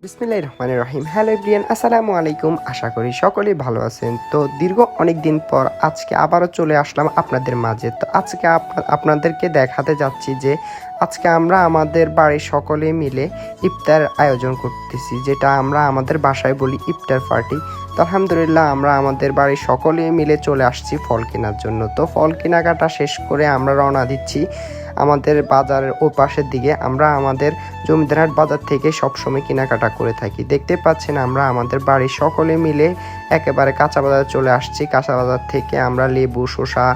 বিসমিল্লাহির রহমানির রহিম। Hello everyone, আসসালামু আলাইকুম। আশা করি সকলেই ভালো আছেন। তো দীর্ঘ অনেক দিন পর আজকে আবারও চলে আসলাম আপনাদের মাঝে। তো আজকে আপনাদেরকে দেখাতে যাচ্ছি যে আজকে আমরা আমাদের বাড়ির সকলে মিলে ইফতার আয়োজন করতেছি, যেটা আমরা আমাদের বাসায় বলি ইফতার পার্টি। তো আলহামদুলিল্লাহ আমরা আমাদের বাড়ির সকলে মিলে চলে আসছি ফল কেনার জন্য। তো ফল কেনাকাটা শেষ করে আমরা রওনা দিচ্ছি আমাদের বাজারের ওই পাশের দিকে। আমরা আমাদের জমিদারহাট বাজার থেকে সবসময় কেনাকাটা করে থাকি। দেখতে পাচ্ছেন আমরা আমাদের বাড়ির সকলে মিলে একেবারে কাঁচা বাজারে চলে আসছি। কাঁচা বাজার থেকে আমরা লেবু, শসা,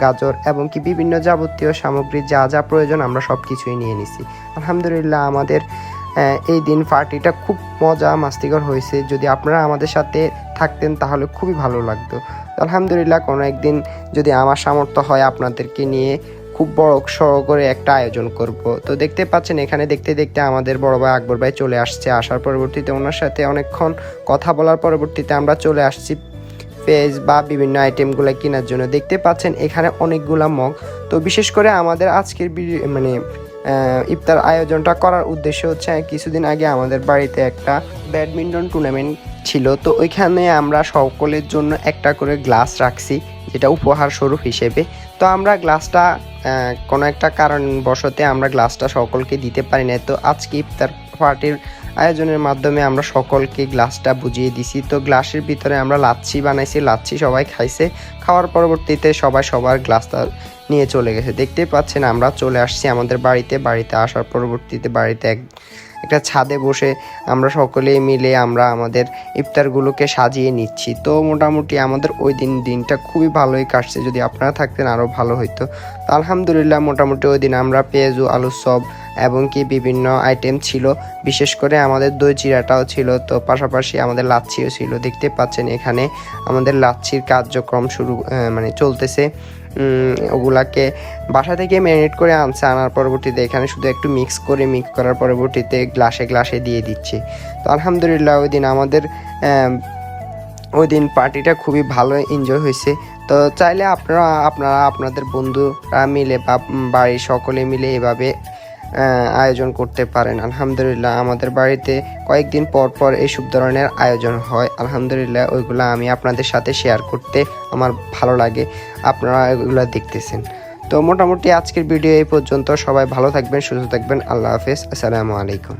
গাজর এবং কি বিভিন্ন যাবতীয় সামগ্রী যা যা প্রয়োজন আমরা সব কিছুই নিয়ে নিছি। আলহামদুলিল্লাহ আমাদের এই দিন পার্টিটা খুব মজা মাস্তিকর হয়েছে। যদি আপনারা আমাদের সাথে থাকতেন তাহলে খুবই ভালো লাগতো। আলহামদুলিল্লাহ কোনো একদিন যদি আমার সামর্থ্য হয় আপনাদেরকে নিয়ে খুব বড় সড়ো করে একটা আয়োজন করব। তো দেখতে পাচ্ছেন এখানে দেখতে দেখতে আমাদের বড় ভাই আকবর ভাই চলে আসছে। আসার পরবর্তীতে ওনার সাথে অনেকক্ষণ কথা বলার পরবর্তীতে আমরা চলে আসছি পেঁয়াজ বা বিভিন্ন আইটেমগুলো কেনার জন্য। দেখতে পাচ্ছেন এখানে অনেকগুলা মগ। তো বিশেষ করে আমাদের আজকের ইফতার আয়োজনটা করার উদ্দেশ্য হচ্ছে কিছুদিন আগে আমাদের বাড়িতে একটা ব্যাডমিন্টন টুর্নামেন্ট ছিল। তো ওইখানে আমরা সকলের জন্য একটা করে গ্লাস রাখছি, যেটা উপহার স্বরূপ হিসেবে। তো আমরা গ্লাসটা কোনো একটা কারণবশতে আমরা গ্লাসটা সকলকে দিতে পারি না। তো আজকে ইফতার পার্টির আয়োজনের মাধ্যমে আমরা সকলকে গ্লাসটা বুঝিয়ে দিছি। তো গ্লাসের ভিতরে আমরা লাচ্ছি বানাইছি, লাচ্ছি সবাই খাইছে। খাওয়ার পরবর্তীতে সবাই সবার গ্লাসটা নিয়ে চলে গেছে। দেখতে পাচ্ছেন আমরা চলে আসছি আমাদের বাড়িতে আসার পরবর্তীতে বাড়িতে একটা ছাদে বসে আমরা সকলে মিলে আমরা আমাদের ইফতারগুলোকে সাজিয়ে নিচ্ছি। তো মোটামুটি আমাদের ওই দিনটা খুবই ভালোই কাটছে। যদি আপনারা থাকতেন আরও ভালো হতো। তো আলহামদুলিল্লাহ মোটামুটি ওই দিন আমরা পেঁয়াজু, আলুর চপ এবং কি বিভিন্ন আইটেম ছিল। বিশেষ করে আমাদের দই চিড়াটাও ছিল। তো পাশাপাশি আমাদের লাচ্ছিও ছিল। দেখতে পাচ্ছেন এখানে আমাদের লাচ্ছির কার্যক্রম চলতেছে। ওগুলাকে বাসা থেকে ম্যারিনেট করে আনার পরবর্তীতে এখানে শুধু একটু মিক্স করার পরবর্তীতে গ্লাসে দিয়ে দিচ্ছি। তো আলহামদুলিল্লাহ ওই দিন পার্টিটা খুবই ভালো এনজয় হয়েছে। তো চাইলে আপনারা আপনাদের বন্ধুরা মিলে বা বাড়ির সকলে মিলে এভাবে আয়োজন করতে পারেন। আলহামদুলিল্লাহ আমাদের বাড়িতে কয়েকদিন পর এইসব ধরনের আয়োজন হয়। আলহামদুলিল্লাহ ওইগুলো আমি আপনাদের সাথে শেয়ার করতে আমার ভালো লাগে। আপনারা এগুলো দেখতেছেন। তো মোটামুটি আজকের ভিডিও এই পর্যন্ত। সবাই ভালো থাকবেন, সুস্থ থাকবেন। আল্লাহ হাফেজ, আসসালামু আলাইকুম।